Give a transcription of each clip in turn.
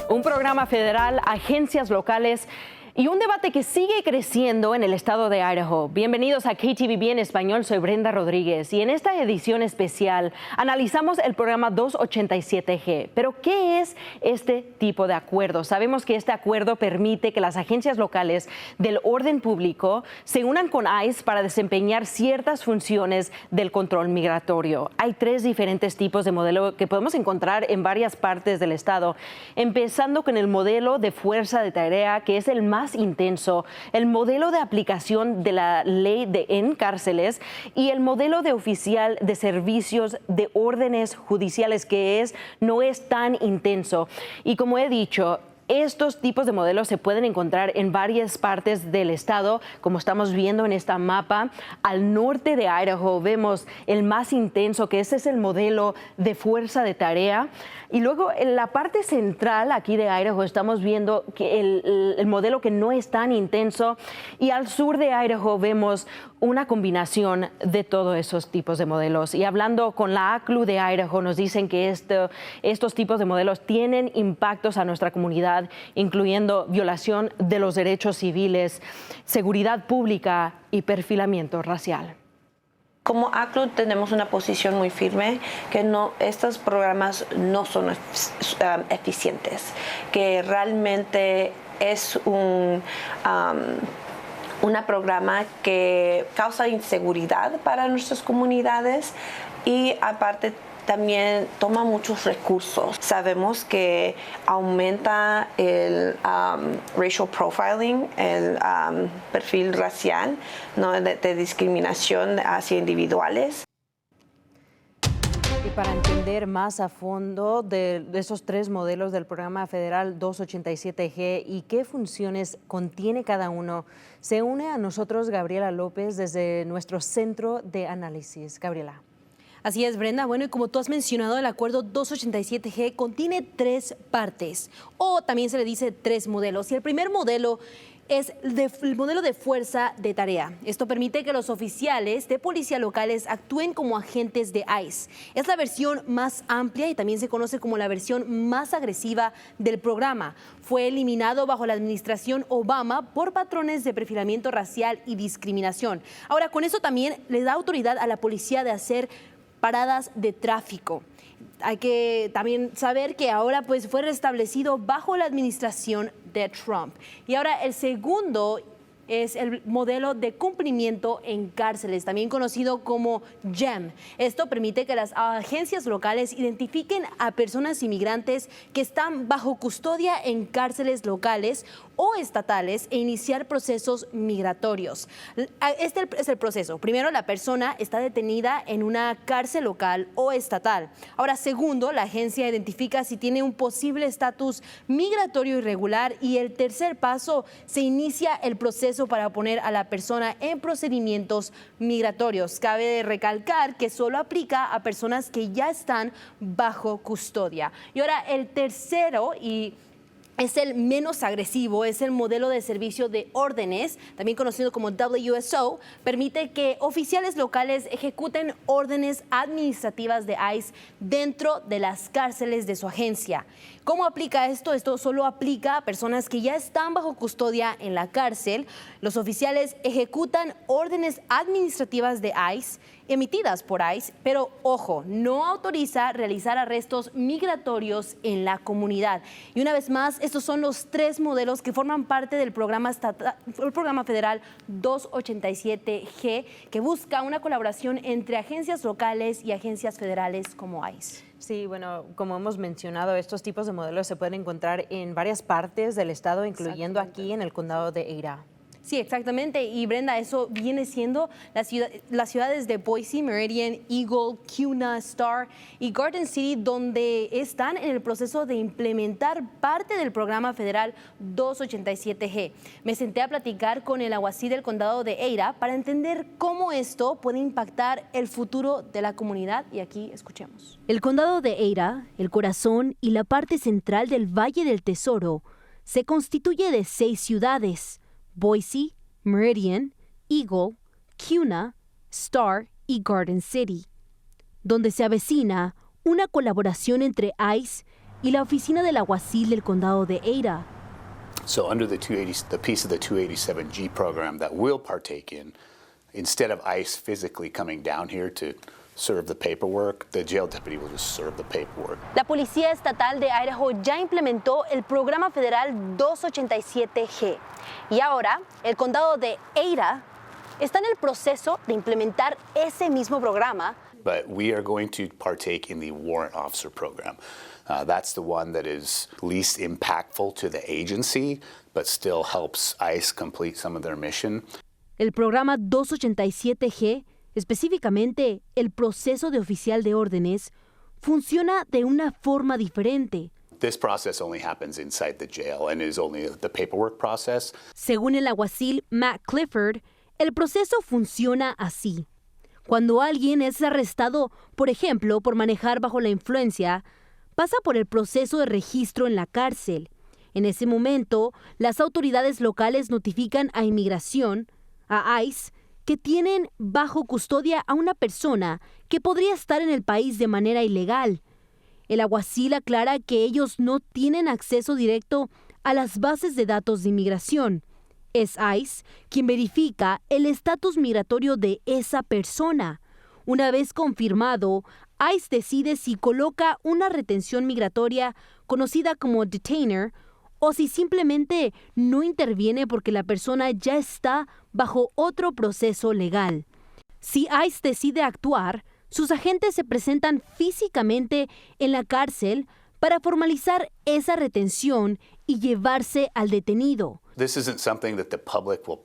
un programa federal, agencias locales y un debate que sigue creciendo en el estado de Idaho. Bienvenidos a KTVB en español, soy Brenda Rodríguez y en esta edición especial analizamos el programa 287G. Pero, ¿qué es este tipo de acuerdo? Sabemos que este acuerdo permite que las agencias locales del orden público se unan con ICE para desempeñar ciertas funciones del control migratorio. Hay 3 diferentes tipos de modelo que podemos encontrar en varias partes del estado, empezando con el modelo de fuerza de tarea, que es el más intenso, el modelo de aplicación de la ley en cárceles y el modelo de oficial de servicios de órdenes judiciales, que no es tan intenso. Y como he dicho, estos tipos de modelos se pueden encontrar en varias partes del estado, como estamos viendo en esta mapa. Al norte de Idaho vemos el más intenso, que ese es el modelo de fuerza de tarea. Y luego en la parte central aquí de Idaho estamos viendo que el modelo que no es tan intenso. Y al sur de Idaho vemos una combinación de todos esos tipos de modelos. Y hablando con la ACLU de Idaho, nos dicen que estos tipos de modelos tienen impactos a nuestra comunidad, incluyendo violación de los derechos civiles, seguridad pública y perfilamiento racial. Como ACLU tenemos una posición muy firme que estos programas no son eficientes, que realmente es un programa que causa inseguridad para nuestras comunidades y aparte también toma muchos recursos. Sabemos que aumenta el racial profiling, el perfil racial, ¿no? de discriminación hacia individuales. Y para entender más a fondo de esos 3 modelos del programa federal 287G y qué funciones contiene cada uno, se une a nosotros Gabriela López desde nuestro centro de análisis. Gabriela. Así es, Brenda. Bueno, y como tú has mencionado, el acuerdo 287G contiene 3 partes, o también se le dice 3 modelos. Y el primer modelo es el modelo de fuerza de tarea. Esto permite que los oficiales de policía locales actúen como agentes de ICE. Es la versión más amplia y también se conoce como la versión más agresiva del programa. Fue eliminado bajo la administración Obama por patrones de perfilamiento racial y discriminación. Ahora, con eso también le da autoridad a la policía de hacer paradas de tráfico. Hay que también saber que ahora fue restablecido bajo la administración de Trump. Y ahora el segundo es el modelo de cumplimiento en cárceles, también conocido como GEM. Esto permite que las agencias locales identifiquen a personas inmigrantes que están bajo custodia en cárceles locales o estatales e iniciar procesos migratorios. Este es el proceso. Primero, la persona está detenida en una cárcel local o estatal. Ahora, segundo, la agencia identifica si tiene un posible estatus migratorio irregular y el tercer paso, se inicia el proceso para poner a la persona en procedimientos migratorios. Cabe recalcar que solo aplica a personas que ya están bajo custodia. Y ahora el tercero es el menos agresivo, es el modelo de servicio de órdenes, también conocido como WSO, permite que oficiales locales ejecuten órdenes administrativas de ICE dentro de las cárceles de su agencia. ¿Cómo aplica esto? Esto solo aplica a personas que ya están bajo custodia en la cárcel. Los oficiales ejecutan órdenes administrativas de ICE emitidas por ICE, pero ojo, no autoriza realizar arrestos migratorios en la comunidad. Y una vez más, estos son los 3 modelos que forman parte del programa federal 287G, que busca una colaboración entre agencias locales y agencias federales como ICE. Sí, bueno, como hemos mencionado, estos tipos de modelos se pueden encontrar en varias partes del estado, incluyendo aquí en el condado de Idaho. Sí, exactamente. Y Brenda, eso viene siendo las ciudades de Boise, Meridian, Eagle, Kuna, Star y Garden City, donde están en el proceso de implementar parte del programa federal 287G. Me senté a platicar con el alguacil del condado de Ada para entender cómo esto puede impactar el futuro de la comunidad. Y aquí escuchemos. El condado de Ada, el corazón y la parte central del Valle del Tesoro, se constituye de 6 ciudades: Boise, Meridian, Eagle, Kuna, Star y Garden City, donde se avecina una colaboración entre ICE y la oficina del alguacil del condado de Ada. So under the piece of the 287G program that we'll partake in, instead of ICE physically coming down here to serve the paperwork, the jail deputy will just serve the paperwork. La Policía Estatal de Idaho ya implementó el programa federal 287G y ahora el condado de Ada está en el proceso de implementar ese mismo programa. But we are going to partake in the warrant officer program. That's the one that is least impactful to the agency, but still helps ICE complete some of their mission. El programa 287G, específicamente el proceso de oficial de órdenes, funciona de una forma diferente. This process only happens inside the jail and is only the paperwork process. Según el alguacil Matt Clifford, el proceso funciona así. Cuando alguien es arrestado, por ejemplo, por manejar bajo la influencia, pasa por el proceso de registro en la cárcel. En ese momento, las autoridades locales notifican a Inmigración, a ICE, que tienen bajo custodia a una persona que podría estar en el país de manera ilegal. El alguacil aclara que ellos no tienen acceso directo a las bases de datos de inmigración. Es ICE quien verifica el estatus migratorio de esa persona. Una vez confirmado, ICE decide si coloca una retención migratoria conocida como detainer o si simplemente no interviene porque la persona ya está bajo otro proceso legal. Si ICE decide actuar, sus agentes se presentan físicamente en la cárcel para formalizar esa retención y llevarse al detenido. This isn't something that the public will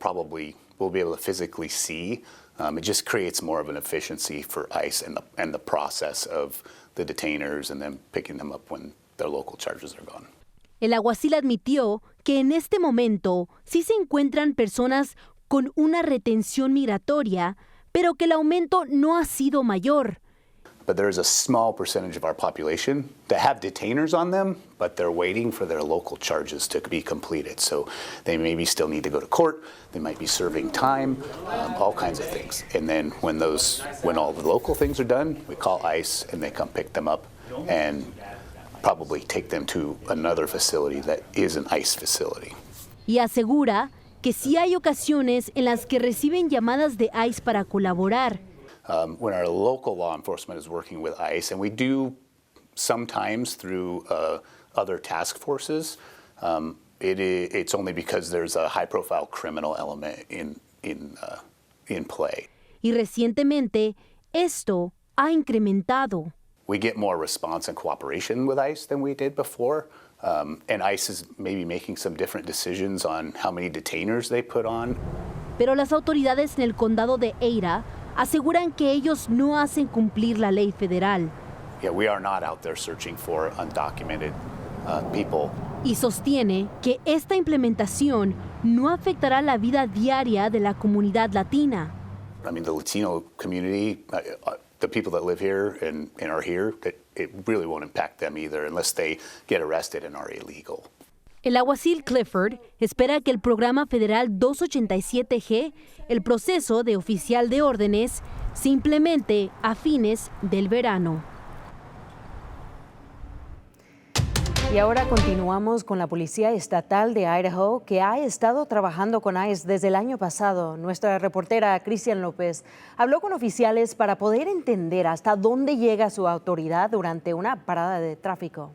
be able to physically see. It just creates more of an efficiency for ICE and the process of the detainers and then picking them up when their local charges are gone. El alguacil admitió que en este momento sí se encuentran personas con una retención migratoria, pero que el aumento no ha sido mayor. But there is a small percentage of our population that have detainers on them, but they're waiting for their local charges to be completed. So they maybe still need to go to court, they might be serving time, all kinds of things. And then when all the local things are done, we call ICE and they come pick them up and probably take them to another facility that is an ICE facility. Y asegura que sí hay ocasiones en las que reciben llamadas de ICE para colaborar. When our local law enforcement is working with ICE, and we do sometimes through other task forces, it's only because there's a high-profile criminal element in play. Y recientemente, esto ha incrementado. We get more response and cooperation with ICE than we did before, and ICE is maybe making some different decisions on how many detainers they put on. Pero las autoridades en el condado de Ada aseguran que ellos no hacen cumplir la ley federal. Yeah, we are not out there searching for undocumented people. Y sostiene que esta implementación no afectará la vida diaria de la comunidad latina. I mean, the Latino community, the people that live here and are here, it really won't impact them either unless they get arrested and are illegal. El alguacil Clifford espera que el programa federal 287G, el proceso de oficial de órdenes, se implemente a fines del verano. Y ahora continuamos con la Policía Estatal de Idaho, que ha estado trabajando con ICE desde el año pasado. Nuestra reportera Cristian López habló con oficiales para poder entender hasta dónde llega su autoridad durante una parada de tráfico.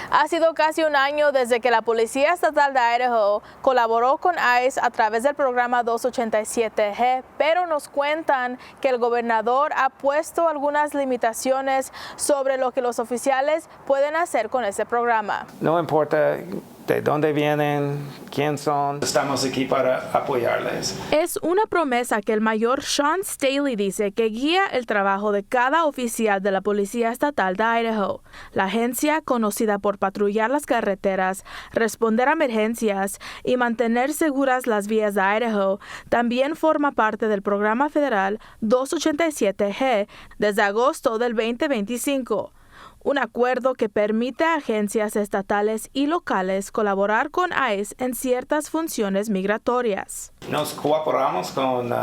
Ha sido casi un año desde que la Policía Estatal de Idaho colaboró con ICE a través del programa 287G, pero nos cuentan que el gobernador ha puesto algunas limitaciones sobre lo que los oficiales pueden hacer con ese programa. No importa de dónde vienen, quién son, estamos aquí para apoyarles. Es una promesa que el mayor Sean Staley dice que guía el trabajo de cada oficial de la Policía Estatal de Idaho. La agencia, conocida por patrullar las carreteras, responder a emergencias y mantener seguras las vías de Idaho, también forma parte del programa federal 287G desde agosto del 2025. Un acuerdo que permite a agencias estatales y locales colaborar con ICE en ciertas funciones migratorias. Nos cooperamos con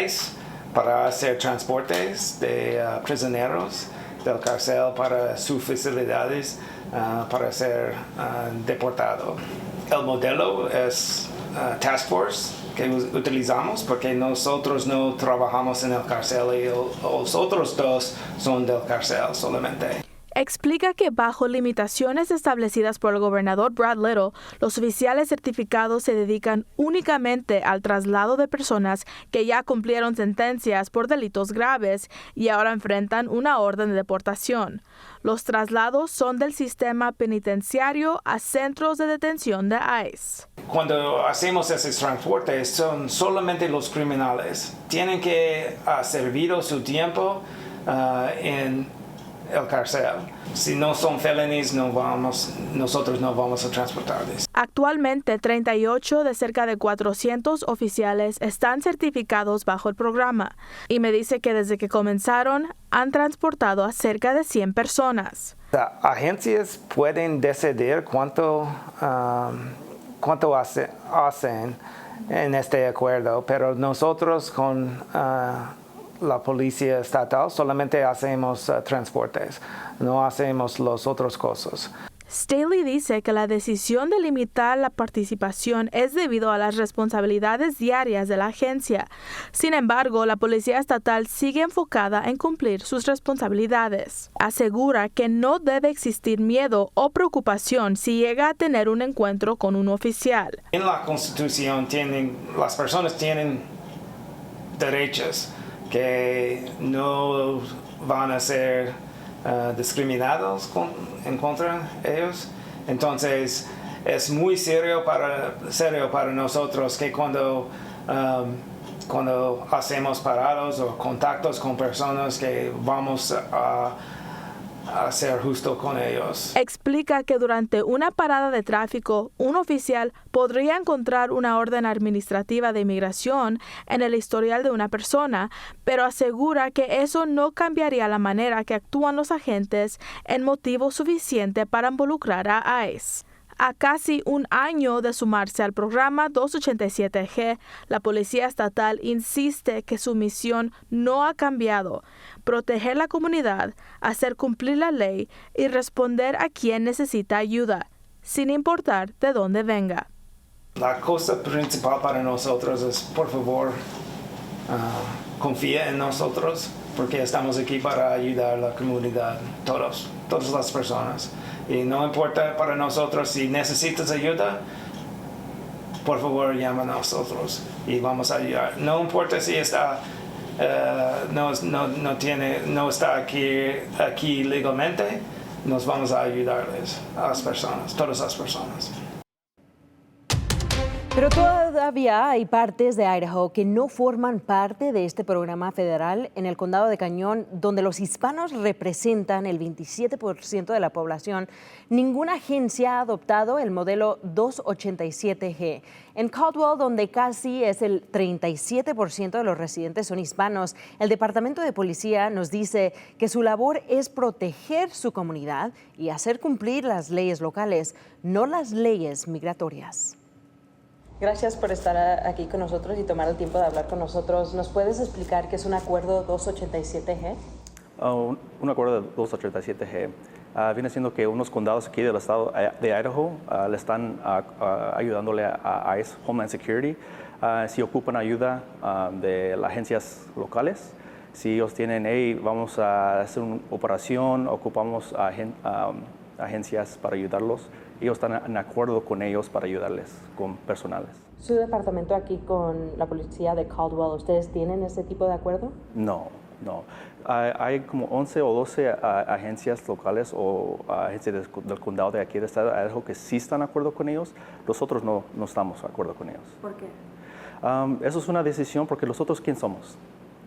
ICE para hacer transportes de prisioneros del cárcel para sus facilidades para ser deportado. El modelo es Task Force que utilizamos porque nosotros no trabajamos en el cárcel y los otros dos son del cárcel solamente. Explica que bajo limitaciones establecidas por el gobernador Brad Little, los oficiales certificados se dedican únicamente al traslado de personas que ya cumplieron sentencias por delitos graves y ahora enfrentan una orden de deportación. Los traslados son del sistema penitenciario a centros de detención de ICE. Cuando hacemos esos transportes son solamente los criminales. Tienen que servir su tiempo en el cárcel. Si no son felonies, nosotros no vamos a transportarles. Actualmente, 38 de cerca de 400 oficiales están certificados bajo el programa y me dice que desde que comenzaron han transportado a cerca de 100 personas. Las agencias pueden decidir cuánto hacen en este acuerdo, pero nosotros con la policía estatal solamente hacemos transportes, no hacemos las otras cosas. Staley dice que la decisión de limitar la participación es debido a las responsabilidades diarias de la agencia. Sin embargo, la policía estatal sigue enfocada en cumplir sus responsabilidades. Asegura que no debe existir miedo o preocupación si llega a tener un encuentro con un oficial. En la Constitución las personas tienen derechos que no van a ser discriminados en contra de ellos. Entonces es muy serio para nosotros que cuando hacemos parados o contactos con personas que vamos a ser justo con ellos. Explica que durante una parada de tráfico, un oficial podría encontrar una orden administrativa de inmigración en el historial de una persona, pero asegura que eso no cambiaría la manera que actúan los agentes en motivo suficiente para involucrar a ICE. A casi un año de sumarse al programa 287G, la Policía Estatal insiste que su misión no ha cambiado: proteger la comunidad, hacer cumplir la ley y responder a quien necesita ayuda, sin importar de dónde venga. La cosa principal para nosotros es, por favor, confía en nosotros, porque estamos aquí para ayudar a la comunidad, todas las personas. Y no importa para nosotros si necesitas ayuda, por favor llama a nosotros y vamos a ayudar. No importa si está no está aquí legalmente, nos vamos a ayudarles a las personas, todas las personas. Pero todavía hay partes de Idaho que no forman parte de este programa federal. En el condado de Cañón, donde los hispanos representan el 27% de la población, ninguna agencia ha adoptado el modelo 287G. En Caldwell, donde casi es el 37% de los residentes son hispanos, el Departamento de Policía nos dice que su labor es proteger su comunidad y hacer cumplir las leyes locales, no las leyes migratorias. Gracias por estar aquí con nosotros y tomar el tiempo de hablar con nosotros. ¿Nos puedes explicar qué es un acuerdo 287G? Un acuerdo de 287G viene siendo que unos condados aquí del estado de Idaho le están ayudándole a ICE, Homeland Security, si ocupan ayuda de las agencias locales. Si ellos tienen, hey, vamos a hacer una operación, ocupamos agencias para ayudarlos, ellos están en acuerdo con ellos para ayudarles con personales. ¿Su departamento aquí con la policía de Caldwell, ustedes tienen ese tipo de acuerdo? No. Hay como 11 o 12 agencias locales o agencias del condado de aquí de estado de Idaho que sí están de acuerdo con ellos. Nosotros no estamos de acuerdo con ellos. ¿Por qué? Eso es una decisión porque nosotros, ¿quién somos?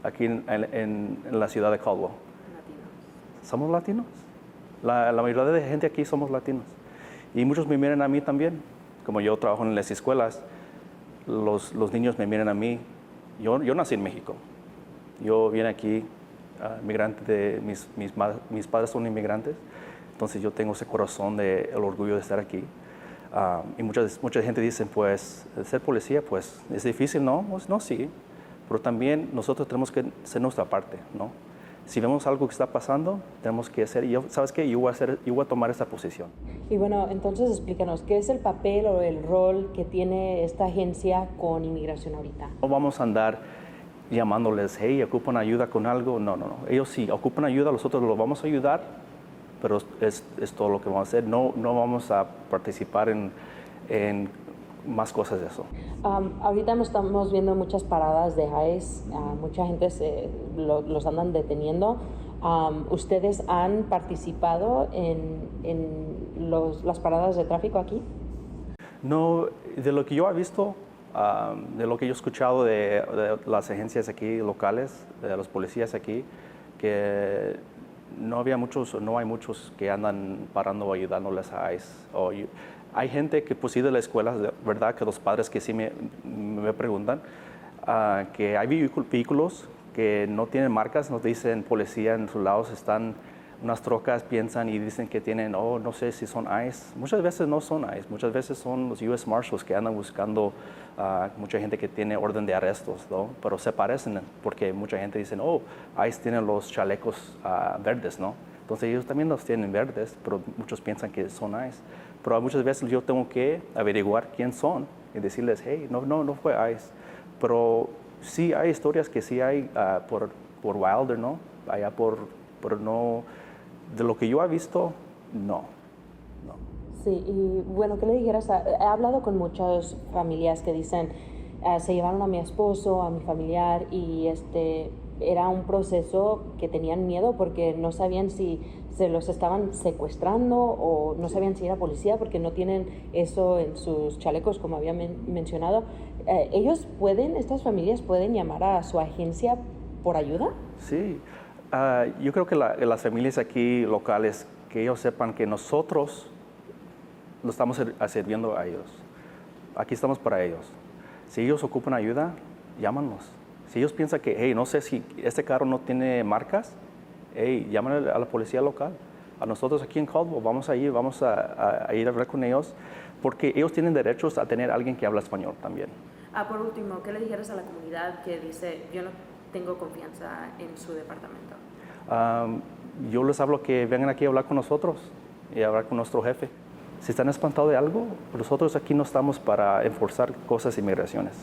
Aquí en la ciudad de Caldwell. Latinos. ¿Somos latinos? La mayoría de gente aquí somos latinos. Y muchos me miran a mí también. Como yo trabajo en las escuelas, los niños me miran a mí. Yo nací en México. Yo vine aquí, migrante, mis padres son inmigrantes. Entonces yo tengo ese corazón el orgullo de estar aquí. Y mucha gente dice, pues, ser policía, pues, es difícil, ¿no? Pues, no, sí. Pero también nosotros tenemos que hacer nuestra parte, ¿no? Si vemos algo que está pasando, tenemos que hacer, ¿sabes qué? Yo voy a tomar esta posición. Y bueno, entonces explícanos, ¿qué es el papel o el rol que tiene esta agencia con inmigración ahorita? No vamos a andar llamándoles, hey, ocupan ayuda con algo. No. Ellos sí ocupan ayuda, nosotros los vamos a ayudar, pero es todo lo que vamos a hacer. No vamos a participar en más cosas de eso. Ahorita estamos viendo muchas paradas de ICE, mucha gente los andan deteniendo. ¿Ustedes han participado en las paradas de tráfico aquí? No, de lo que yo he visto, de lo que yo he escuchado de las agencias aquí locales, de los policías aquí, que no hay muchos que andan parando o ayudándoles a ICE. Hay gente que pues sí de la escuela, verdad, que los padres que sí me preguntan, que hay vehículos que no tienen marcas, nos dicen policía en sus lados, están unas trocas, piensan y dicen que tienen, no sé si son ICE. Muchas veces no son ICE, muchas veces son los US Marshals que andan buscando mucha gente que tiene orden de arrestos, ¿no? Pero se parecen porque mucha gente dice, ICE tiene los chalecos verdes, ¿no? Entonces ellos también los tienen verdes, pero muchos piensan que son ICE. Pero muchas veces yo tengo que averiguar quién son y decirles, hey, no fue ICE. Pero sí hay historias que sí hay por Wilder, ¿no? Allá pero no, de lo que yo he visto, no. Sí, y bueno, ¿qué le dijeras? He hablado con muchas familias que dicen, se llevaron a mi esposo, a mi familiar, y era un proceso que tenían miedo porque no sabían si se los estaban secuestrando o no sabían si era policía porque no tienen eso en sus chalecos, como había mencionado. ¿Estas familias pueden llamar a su agencia por ayuda? Sí, yo creo que las familias aquí locales, que ellos sepan que nosotros lo estamos sirviendo a ellos. Aquí estamos para ellos. Si ellos ocupan ayuda, llámanos. Si ellos piensan que, hey, no sé si este carro no tiene marcas, hey, llámenle a la policía local. A nosotros aquí en Caldwell vamos a ir a hablar con ellos, porque ellos tienen derechos a tener a alguien que habla español también. Por último, ¿qué le dijeras a la comunidad que dice, yo no tengo confianza en su departamento? Yo les hablo que vengan aquí a hablar con nosotros y a hablar con nuestro jefe. Si están espantados de algo, nosotros aquí no estamos para enforzar cosas de inmigraciones.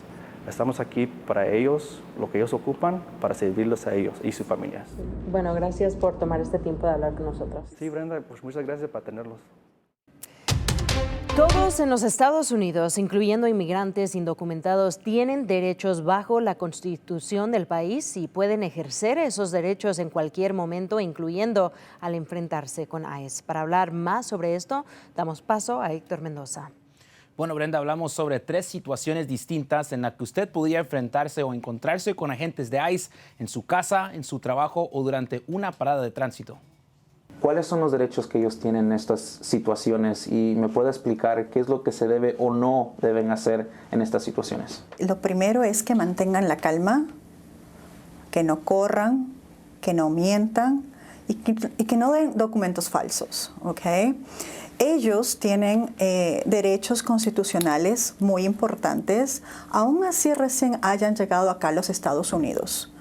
Estamos aquí para ellos, lo que ellos ocupan, para servirles a ellos y sus familias. Bueno, gracias por tomar este tiempo de hablar con nosotros. Sí, Brenda, pues muchas gracias por tenerlos. Todos en los Estados Unidos, incluyendo inmigrantes indocumentados, tienen derechos bajo la Constitución del país y pueden ejercer esos derechos en cualquier momento, incluyendo al enfrentarse con ICE. Para hablar más sobre esto, damos paso a Héctor Mendoza. Bueno, Brenda, hablamos sobre 3 situaciones distintas en las que usted podría enfrentarse o encontrarse con agentes de ICE en su casa, en su trabajo o durante una parada de tránsito. ¿Cuáles son los derechos que ellos tienen en estas situaciones? Y me puede explicar qué es lo que se debe o no deben hacer en estas situaciones. Lo primero es que mantengan la calma, que no corran, que no mientan y que no den documentos falsos, ¿ok? Ellos tienen derechos constitucionales muy importantes, aún así recién hayan llegado acá a los Estados Unidos.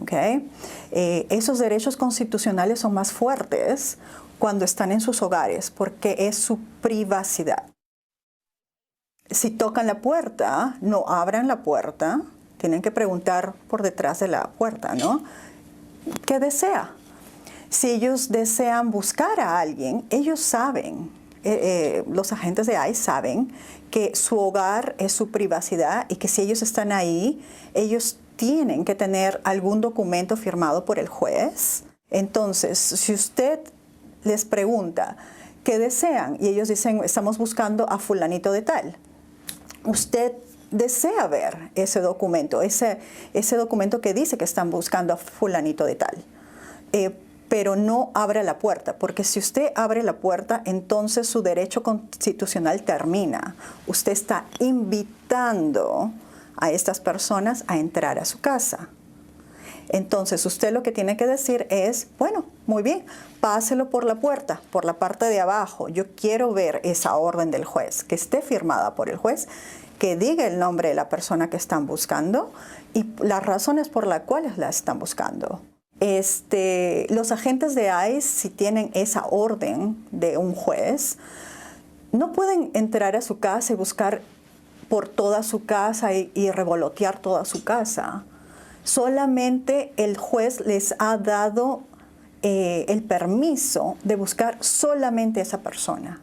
Okay. Esos derechos constitucionales son más fuertes cuando están en sus hogares porque es su privacidad. Si tocan la puerta, no abran la puerta, tienen que preguntar por detrás de la puerta, ¿no? ¿Qué desea? Si ellos desean buscar a alguien, ellos saben, los agentes de ICE saben que su hogar es su privacidad y que si ellos están ahí, ellos tienen que tener algún documento firmado por el juez. Entonces, si usted les pregunta qué desean y ellos dicen, estamos buscando a fulanito de tal, usted desea ver ese documento que dice que están buscando a fulanito de tal. Pero no abra la puerta, porque si usted abre la puerta, entonces su derecho constitucional termina. Usted está invitando a estas personas a entrar a su casa. Entonces usted lo que tiene que decir es, bueno, muy bien, páselo por la puerta, por la parte de abajo. Yo quiero ver esa orden del juez, que esté firmada por el juez, que diga el nombre de la persona que están buscando y las razones por las cuales la están buscando. Los agentes de ICE, si tienen esa orden de un juez, no pueden entrar a su casa y buscar por toda su casa y revolotear toda su casa. Solamente el juez les ha dado el permiso de buscar solamente a esa persona.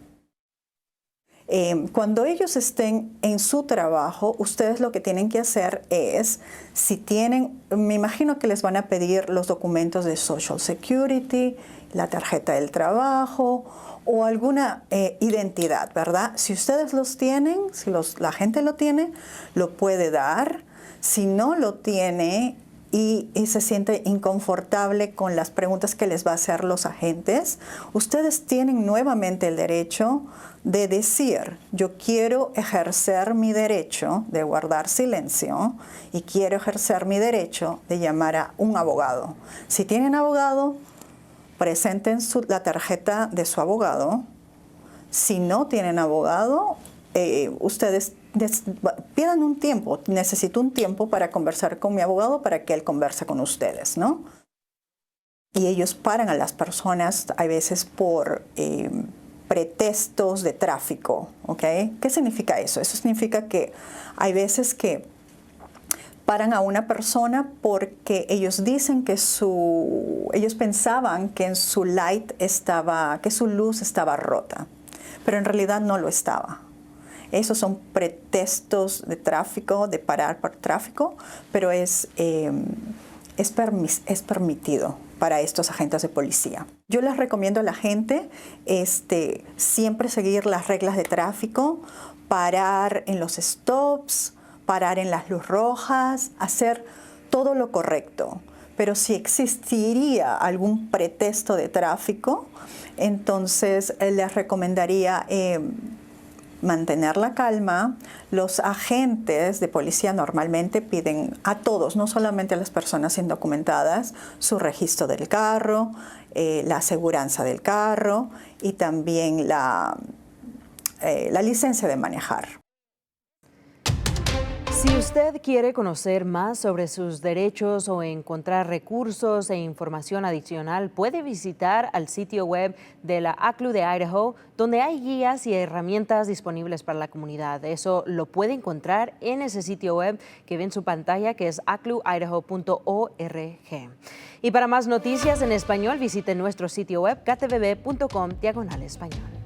Cuando ellos estén en su trabajo, ustedes lo que tienen que hacer es, si tienen, me imagino que les van a pedir los documentos de Social Security, la tarjeta del trabajo o alguna identidad, ¿verdad? Si ustedes los tienen, si la gente lo tiene, lo puede dar. Si no lo tiene y se siente inconfortable con las preguntas que les va a hacer los agentes, ustedes tienen nuevamente el derecho de decir, yo quiero ejercer mi derecho de guardar silencio y quiero ejercer mi derecho de llamar a un abogado. Si tienen abogado, presenten la tarjeta de su abogado. Si no tienen abogado, ustedes pidan un tiempo. Necesito un tiempo para conversar con mi abogado para que él converse con ustedes, ¿no? Y ellos paran a las personas a veces por pretextos de tráfico, ¿ok? ¿Qué significa eso? Eso significa que hay veces que paran a una persona porque ellos dicen que ellos pensaban que en su que su luz estaba rota, pero en realidad no lo estaba. Esos son pretextos de tráfico, de parar por tráfico, pero es permitido para estos agentes de policía. Yo les recomiendo a la gente siempre seguir las reglas de tráfico, parar en los stops, parar en las luces rojas, hacer todo lo correcto. Pero si existiría algún pretexto de tráfico, entonces les recomendaría mantener la calma. Los agentes de policía normalmente piden a todos, no solamente a las personas indocumentadas, su registro del carro, la aseguranza del carro y también la licencia de manejar. Si usted quiere conocer más sobre sus derechos o encontrar recursos e información adicional, puede visitar al sitio web de la ACLU de Idaho, donde hay guías y herramientas disponibles para la comunidad. Eso lo puede encontrar en ese sitio web que ve en su pantalla, que es acluidaho.org. Y para más noticias en español, visite nuestro sitio web ktvb.com/español.